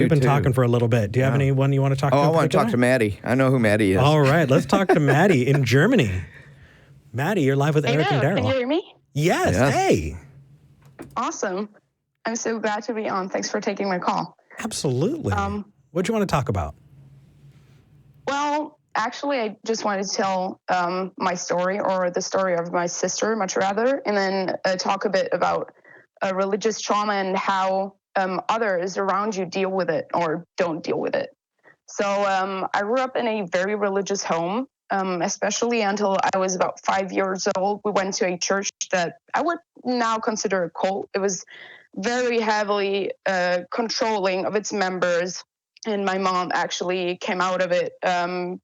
We've been talking for a little bit. Do you have anyone you want to talk to? I want to talk to Maddie. I know who Maddie is. All right, let's talk to Maddie in Germany. Maddie, you're live with Eric and Darrel. Can you hear me? Yes. Hey. Awesome. I'm so glad to be on. Thanks for taking my call. Absolutely. What do you want to talk about? Well, actually, I just wanted to tell my story, or the story of my sister, much rather, and then talk a bit about religious trauma and how others around you deal with it or don't deal with it. So I grew up in a very religious home, especially until I was about 5 years old. We went to a church that I would now consider a cult. It was very heavily controlling of its members. And my mom actually came out of it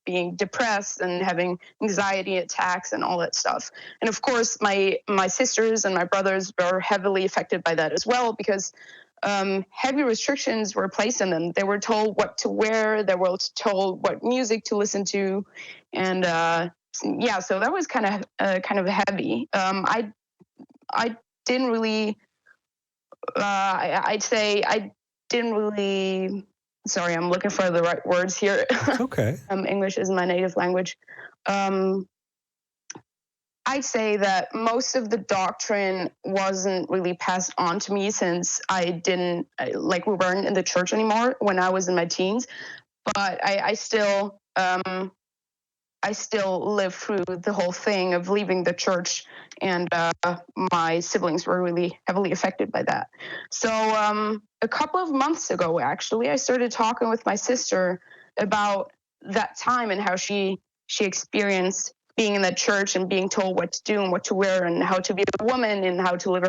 being depressed and having anxiety attacks and all that stuff. And of course, my sisters and my brothers were heavily affected by that as well, because heavy restrictions were placed on them. They were told what to wear. They were told what music to listen to. And so that was kind of heavy. I didn't really, I'd say I didn't really... Sorry, I'm looking for the right words here. Okay. English is my native language. I'd say that most of the doctrine wasn't really passed on to me, since we weren't in the church anymore when I was in my teens. But I still lived through the whole thing of leaving the church, and my siblings were really heavily affected by that. So a couple of months ago, actually, I started talking with my sister about that time and how she experienced being in that church and being told what to do and what to wear and how to be a woman and how to live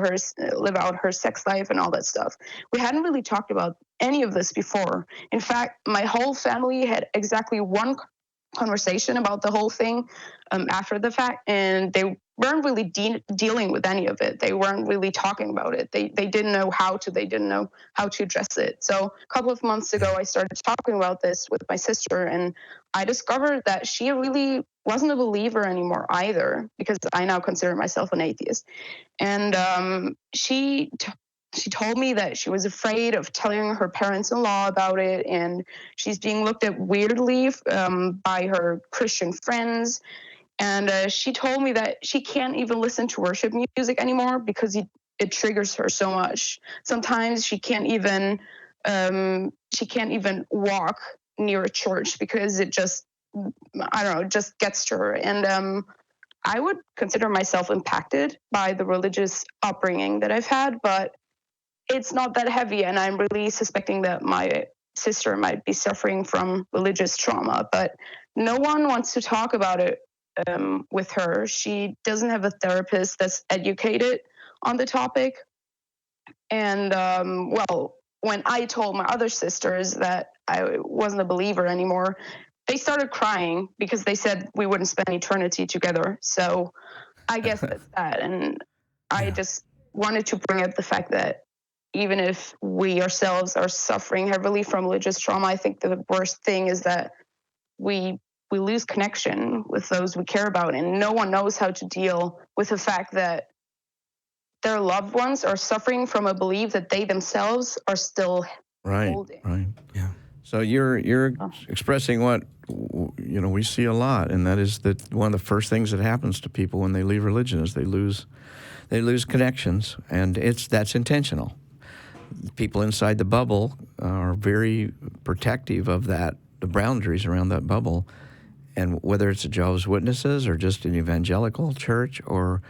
out her sex life and all that stuff. We hadn't really talked about any of this before. In fact, my whole family had exactly one conversation about the whole thing after the fact, and they weren't really dealing with any of it. They weren't really talking about it. They didn't know how to. They didn't know how to address it. So a couple of months ago, I started talking about this with my sister, and I discovered that she really wasn't a believer anymore either, because I now consider myself an atheist. And she told me that she was afraid of telling her parents-in-law about it, and she's being looked at weirdly by her Christian friends. And she told me that she can't even listen to worship music anymore because it triggers her so much. Sometimes she can't even walk near a church because it just gets to her. And I would consider myself impacted by the religious upbringing that I've had, but it's not that heavy, and I'm really suspecting that my sister might be suffering from religious trauma, but no one wants to talk about it with her. She doesn't have a therapist that's educated on the topic. And, when I told my other sisters that I wasn't a believer anymore, they started crying because they said we wouldn't spend eternity together. So I guess that's that. And I just wanted to bring up the fact that even if we ourselves are suffering heavily from religious trauma, I think the worst thing is that we lose connection with those we care about, and no one knows how to deal with the fact that their loved ones are suffering from a belief that they themselves are still holding. Right. Yeah. So you're expressing what we see a lot, and that is that one of the first things that happens to people when they leave religion is they lose connections, and that's intentional. People inside the bubble are very protective of that, the boundaries around that bubble. And whether it's a Jehovah's Witnesses or just an evangelical church or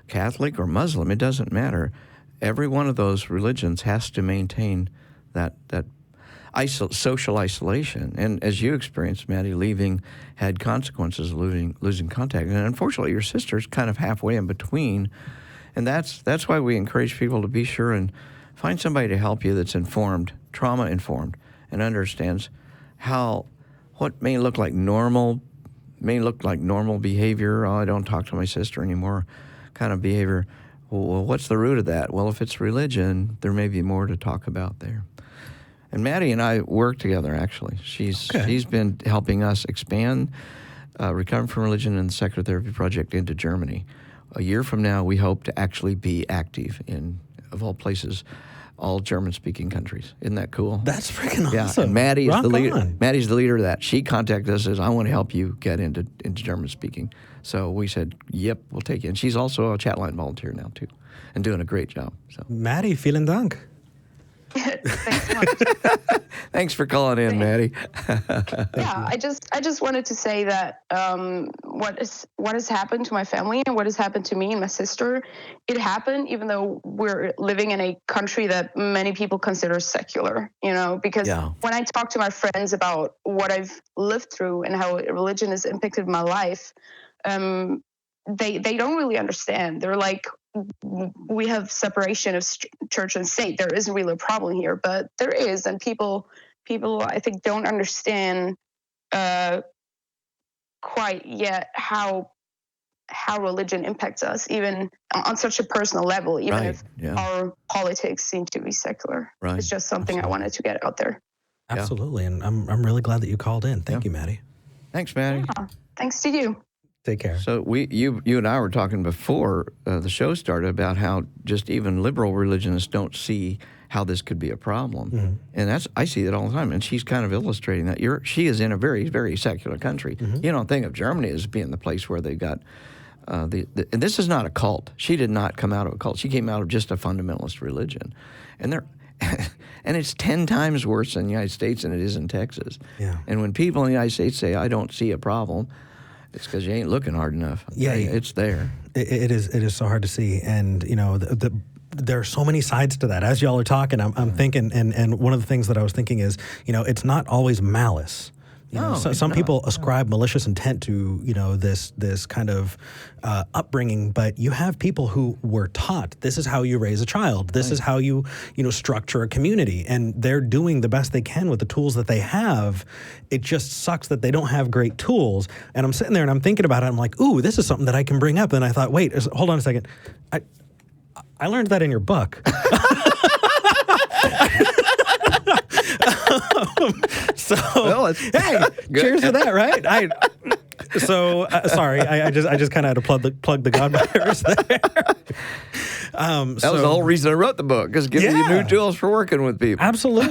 Catholic or Muslim, it doesn't matter. Every one of those religions has to maintain that social isolation. And as you experienced, Maddie, leaving had consequences of losing contact. And unfortunately, your sister's kind of halfway in between. And that's why we encourage people to be sure and find somebody to help you that's informed, trauma-informed, and understands what may look like normal behavior. Oh, I don't talk to my sister anymore kind of behavior. Well, what's the root of that? Well, if it's religion, there may be more to talk about there. And Maddie and I work together, actually. She's been helping us expand Recovery from Religion and the Secular Therapy Project into Germany. A year from now, we hope to actually be active in, of all places, all German-speaking countries. Isn't that cool? That's freaking awesome. Yeah, and Maddie is Rock the leader. on. Maddie's the leader of that. She contacted us and says, I want to help you get into German-speaking. So we said, yep, we'll take you. And she's also a chat line volunteer now, too, and doing a great job. So Maddie, vielen Dank. Thanks so much. thanks for calling in, Maddie. Yeah, I just wanted to say that what has happened to my family and what has happened to me and my sister, it happened even though we're living in a country that many people consider secular, because when I talk to my friends about what I've lived through and how religion has impacted my life, they don't really understand. They're like, we have separation of church and state. There isn't really a problem here, but there is, and people I think don't understand quite yet how religion impacts us, even on such a personal level, even if our politics seem to be secular. Right. It's just something I wanted to get out there. Absolutely, and I'm really glad that you called in. Thank you, Maddie. Thanks, Maddie. Yeah, thanks to you. Take care. So you and I were talking before the show started about how just even liberal religionists don't see how this could be a problem, Mm-hmm. and I see that all the time. And she's kind of illustrating that she is in a very, very secular country. Mm-hmm. You don't think of Germany as being the place where they've got and this is not a cult. She did not come out of a cult. She came out of just a fundamentalist religion, and and it's 10 times worse in the United States than it is in Texas. Yeah. And when people in the United States say, "I don't see a problem," it's because you ain't looking hard enough. Yeah, it's there. It is so hard to see, and there are so many sides to that. As y'all are talking, I'm thinking, and one of the things that I was thinking is, it's not always malice. Some people ascribe malicious intent to this kind of upbringing, but you have people who were taught this is how you raise a child, this is how you structure a community, and they're doing the best they can with the tools that they have. It just sucks that they don't have great tools. And I'm sitting there and I'm thinking about it. I'm like, ooh, this is something that I can bring up. And I thought, wait, hold on a second. I learned that in your book. Hey, cheers to that, right? Sorry, I just kind of had to plug the godmothers there. That was the whole reason I wrote the book, because giving you new tools for working with people. Absolutely.